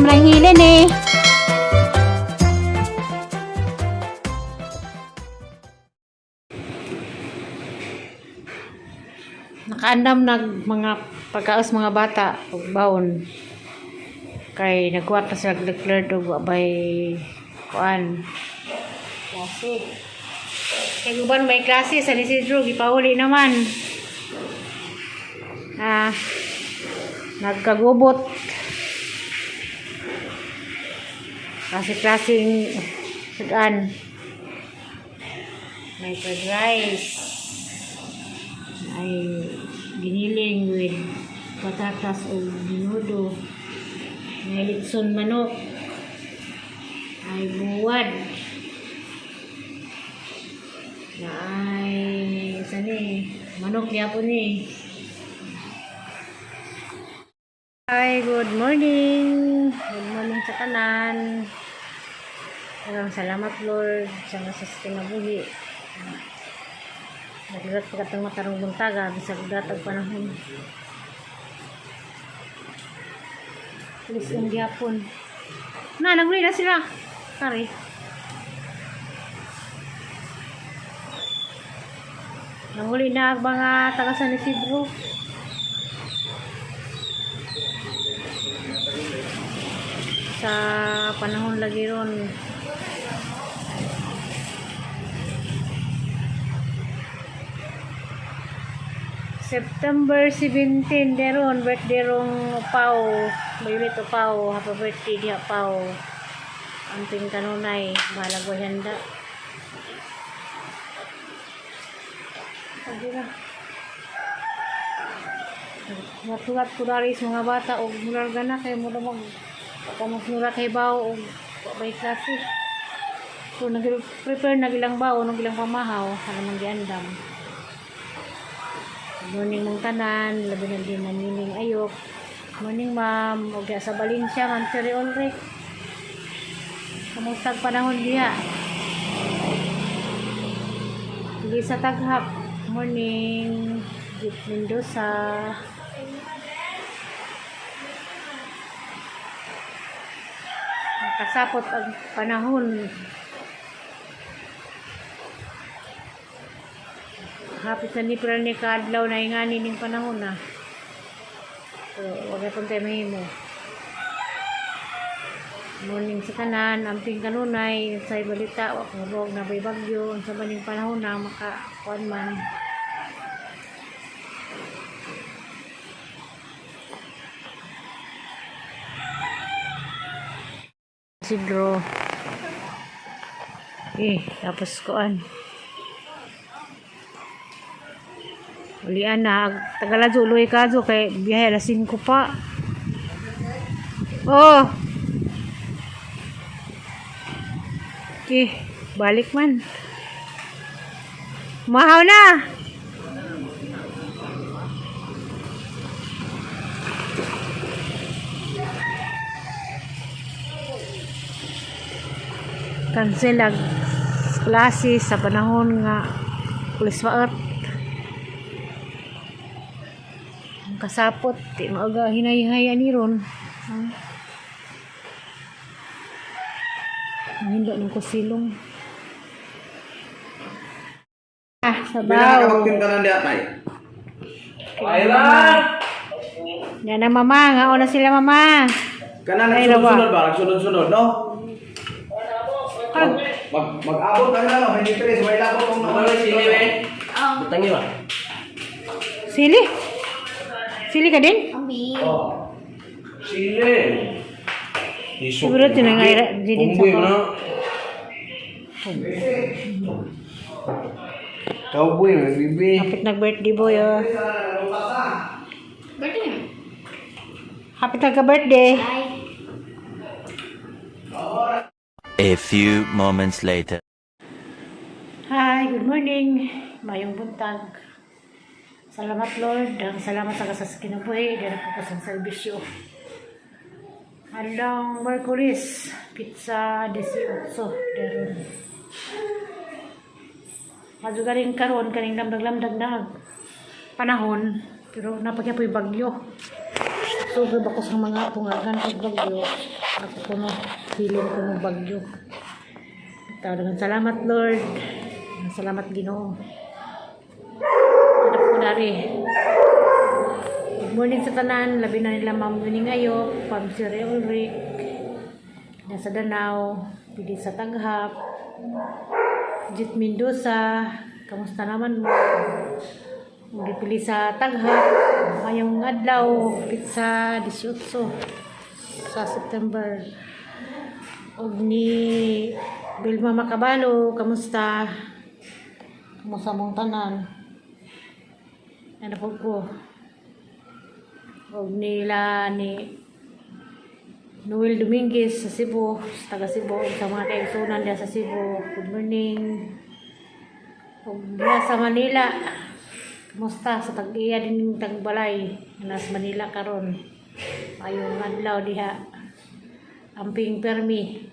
lang hilin eh. Nakaandam mga pagkaos mga bata ug baon. Kay nagkuha pa sila declared og bay kuan. Klase. Kay guban may klase sa Isidro gipahuli naman. Nagkagubot. Klaseng sudan. May fried rice. May giniling with patatas o minudo. May litson manok. May buwad. May manok niya po ni. Hi, good morning. Good morning sa tanan. Maraming salamat Lord sa masas kinabuhi. Nagulat pa katang matarong buntaga bisag datag panahon. Pulis ang gyapon. Naguli na sila. Kari. Nahuli na ang mga taga San Isidro. Sa panahon lagi ron. September 17 deron birthday rong Pau. Violet Pau, happy birthday dia Pau. Amping kanunay, bahala ko handa. Pagdira. Matulat ko dari sa mga bata o mularga na kay mo damang pagkamasnura kay bao o bay klase. So nag-prepare na gilang bao, nang gilang pamahaw, para manggiandam. Morning mong tanan, labi na din na nining ayok. Morning ma'am, o sa Valencia, Mansuri Ulrich. Kamustag panahon diya. Hindi sa Taghap. Morning, Jeep Mendoza. Nakasapot ang panahon. Hapit na ni Pral ni Kadlaw na ingani ning panahon na. So, wag na pong tayo mahimo. Morning sa kanan, amping kanunay, sa balita, wag na bay bagyo, sa maning panahon na makakuan man. Isidro. Tapos kuan. Ulian na, tagaladyo, uloy kadyo, kay biyahe alas 5 pa. Oh! Balik man. Mahaw na! Cancel ang klase sa panahon nga pulis waot. Kasapot, di maaga hinay-hinay ani ron. Hindi ng kusilong. Sabaw. Yan na mama, nga na sila mama. Kanan sunod-sunod ba? Sunod-sunod, no? Mag-abot ka na, no? Hindi tres, may labot kong naman. Sili, eh? Butangi ba? Sili? Sili ka din? Oh. Sili. Siguro tinangay din sa ko. Cowboy, may bibi. Hapit nag-birthday boy, oh. Birthday na? Hapit nagka-birthday. A few moments later. Hi, good morning. Mayong buntag. Salamat Lord. Salamat sa kasas kinabuhi. Dara ko sa serbisyo. Halang Mercury's Pizza 18. Daron. Madugaring karon kaning lamdag-lamdag na panahon. Pero napagyapoy bagyo. Sugod ako sa mga tungagan kag bagyo. Ako kuno feeling ko ng bagyo. Talagang salamat Lord. Salamat Ginoo. Anak ko dari. Good morning sa tanan, labi na nila Ma'am Winning Ayop, Pam Siri Ulrich, nasa Danau, pili sa Taghap, Jit Mendoza, kamusta naman mo? Pili sa Taghap, ngayong adlaw, pizza 18 sa September. Og ni Bilma Macabalo, kamusta? Kamusta mong tanan? Ano po? Og nila ni Noel Dominguez sa Cebu, sa taga Cebu, sa mga kaigsunan diya sa Cebu. Good morning. Og diya sa Manila. Kumusta sa tag-iya din tagbalay nas Manila karon. Ayong adlaw diha. Amping permi.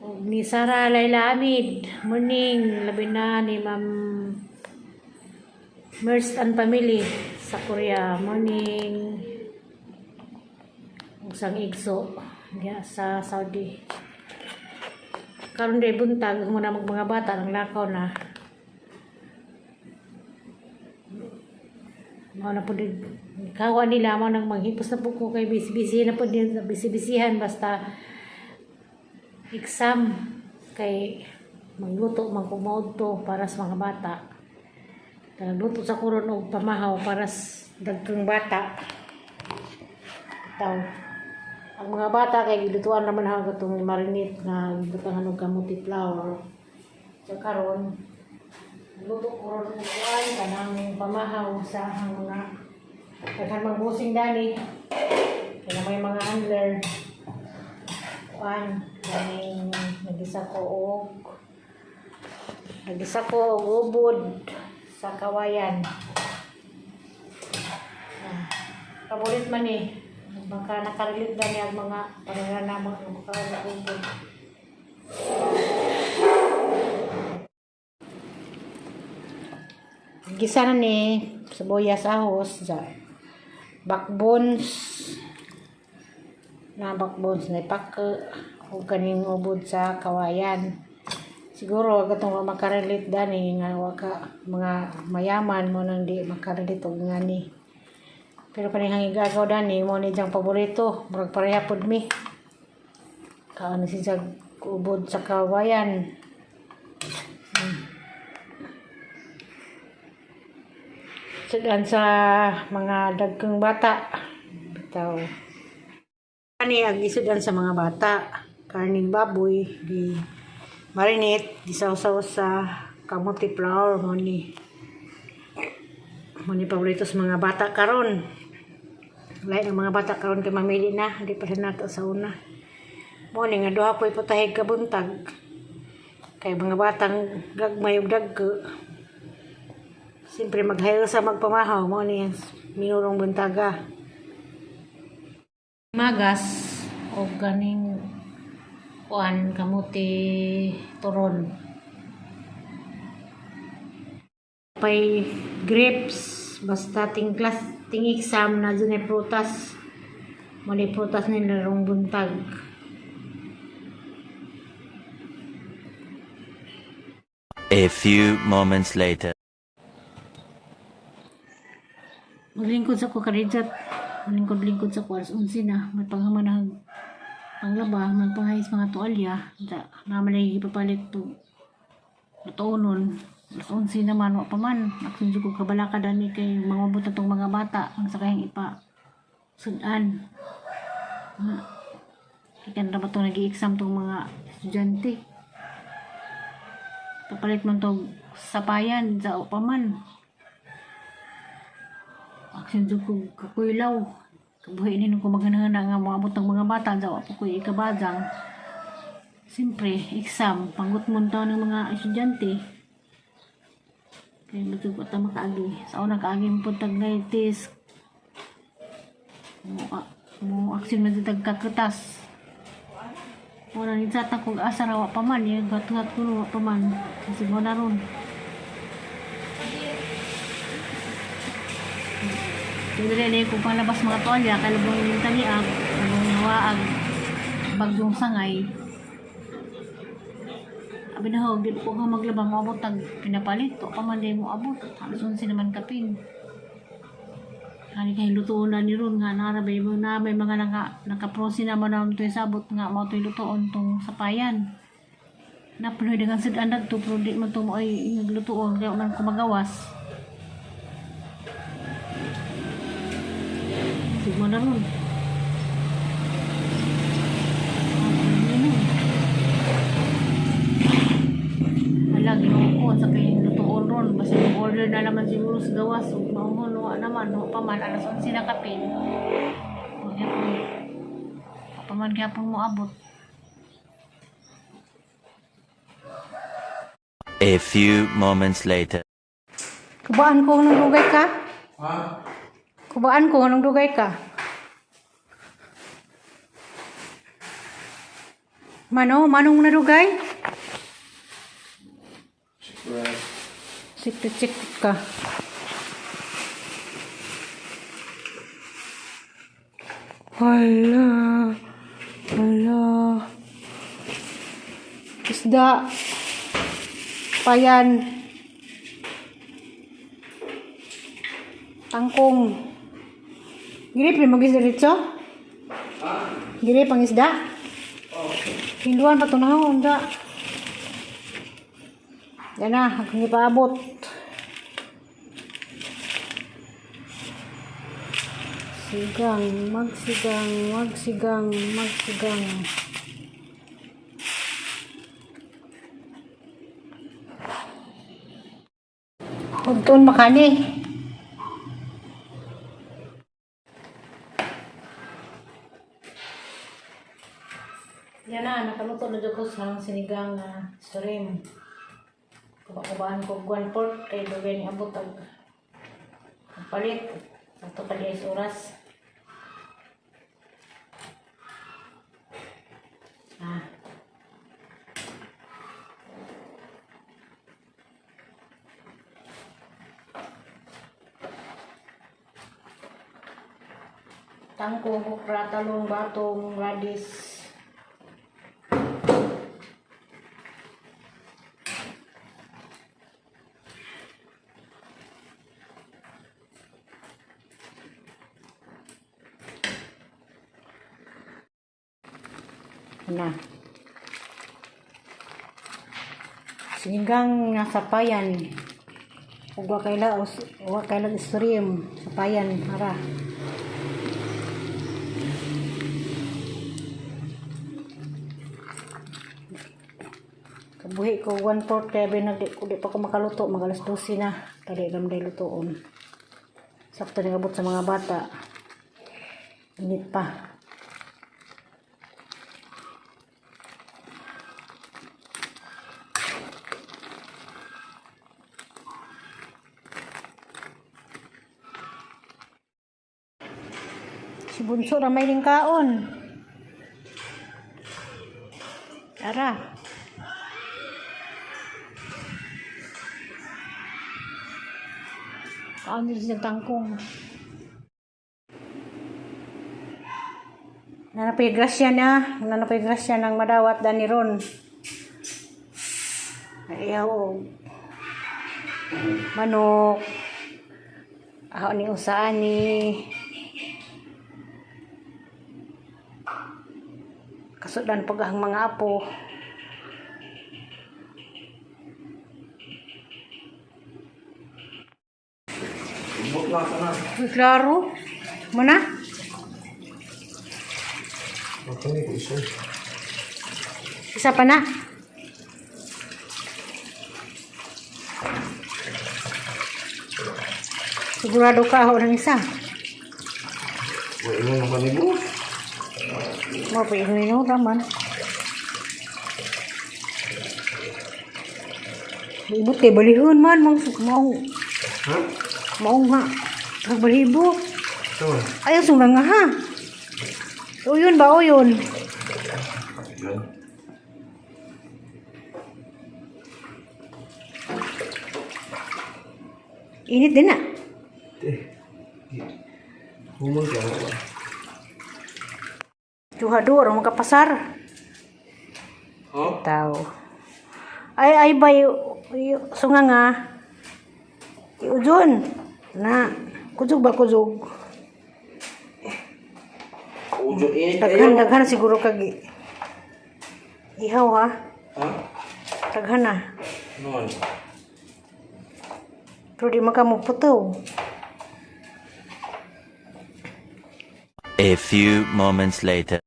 Og ni Sara Laila Amid, morning. Labi na ni Ma'am Mers and Family sa Korea, morning. Usang igso diya sa Saudi. Karon day buntag mo na mga bata ng lakaw na. Mao na po din kawa nila mo nang manghipos na po ko kay busy na po din busy-busyhan basta exam kay magluto man kumaud to para sa mga bata. Nagluto sa kuron og pamahaw para sa dagkang bata. Taw. Ang mga bata kay gilutuan naman ha gatong marinate nga gibutangan og kamuti flour. So karon luto kuron og kuan kanang pamahaw sa mga daghan magbusing dani. Kaya may mga handler kuan kaning nagisa ko og ubod sa kawayan. Paborit man eh. Baka nakarelate ba niya ang mga pananamang ng makakapagod. Gisa na ni sibuyas ahos sa backbones na ipake o kaning ubod sa kawayan. Siguro gatong makarelate dani nga waka mga mayaman mo nang di makarelate og ngani. Pero kanang igagaw dani mo ni jang paborito, murag pareha pud mi. Kaano si jag ubod sa kawayan. Sudan sa mga dagkang bata. Bitaw. Ani ang isudan sa mga bata, karning baboy di marinate gisaw-saw sa kamuti flour mo ni paborito sa mga bata karon. Lain ang mga bata karon kay mamili na, di pa na nato sa una. Mo ni nga duha ko iputahig ka buntag. Kay mga batang gagmay ug dagko. Siyempre maghayo sa magpamahaw mo ni minurong buntaga. Magas o ganing kuan kamuti turon. Pay grapes basta ting exam na dyan ay prutas. Mali prutas nila rong buntag. A few moments later. Maglingkod sa ko karijat. Maglingkod sa ko alas 11 na. May panghamanag panglaba, may panghais mga tuwalya. Naman ay ipapalit to. Matuunon. Alas 11 naman, wak pa man. Naksunod ko kabalaka dani kay mga mabutan tong mga bata. Ang sakayang ipa sudan. Ikan na ba itong nag-i-exam tong mga estudyante. Papalit man itong sapayan sa wak pa man. Naksunod ko kakuylaw. Kabuhay nino ko maghana nga mga butang mga bata. Sa wak pa ko ikabazang. Siyempre, exam. Panggut mo ng mga estudyante. Kaya betul ko ta makaagi. Sa una kaagi mo tag-test. Mo aksyon na tag kaketas. Wala ni sa ta kog asa rawa pa man, gat-gat kuno pa man. Kasi mo na ron. Siguro na kung palabas mga tuwalya, kalabang yung taniag, kalabang hawaag, bagyong sangay. Abi na ho, di ko nga maglabang maabot tag pinapalit. O pa man di mo abot. Halos 11 naman kapin. Hani kay lutuon na ni Ron nga narabay mo na may mga nakaprosi naman na ito sabot nga mo ito lutuon tong sapayan. Napunoy dengan sedandag to pero di man ito mo ay naglutuon kaya man kumagawas. Sigmo na Ron. Lagi ko sa kay lutuon ron basta yung order na naman siguro sa gawas ug maumon naman no pa man alas 11 na kapin okay pa man kaya pong moabot. A few moments later. Kubaan ko nung dugay ka? Ha? Kubaan ko nung dugay ka? Manong nadugay? Sik ka. Hala. Isda. Payan. Tangkong. Giri pa mag-isda dito? Giri pang isda? Hinduan pa ito na ako. Yan na, hindi pa abot. Magsigang. Hugtun makani. Yan na, nakaluto na dyan ko sa sinigang shrimp. Kubaan ko 1/4 kay dugay ni abot ang palit ato pa 10 oras. Tangkong, okra, talong, batong, radish. Na. Sinigang nga sapayan. Ug wa kay stream sapayan para. Kabuhi ko 1/4 kaya di pa ko makaluto mag alas 12 na. Tadi gamday lutoon. Sakto nagabot sa mga bata. Init pa. Si Bunso na may lingkaon. Tara. Kaon din siya tangkong. Nanapay grasya ng madawat daniron. Ayaw. Manok. Ako ni usaan ni kasudan pag ang mga apo. Bukla ka na. Klaro. Muna? Okay, ko isa. Isa pa na. Sigurado ka ako ng isa. Wala mo naman ni boss. Mau pa ino raman. Ibut kay balihon man mau Ha? mau nga. Pagbalibo. Ito. Ayaw sungang nga ha. Uyon ba uyon? Yan. Init din na. Humol ka mo. Juhado, orang makapasar. Oh? Tahu. Ay bay sunga nga. Iujon. Na, kuzug ba kuzug? Ujo ini kayo. Daghan siguro kag ihaw ha. Ha? Daghan na. Non. Pero di makamuputo. A few moments later.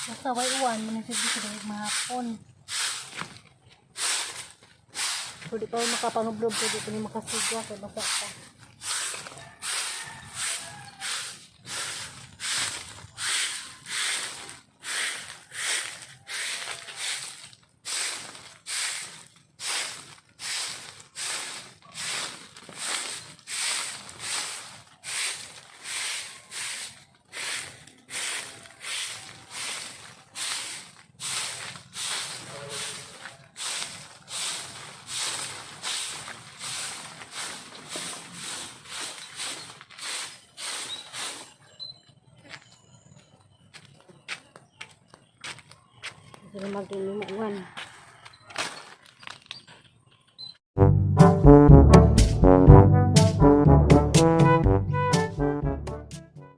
Basta way uwan, manisig dito ng mahapon. So di pa makapangublob ko dito ni makasigwa kay basa pa. Sila magluluman.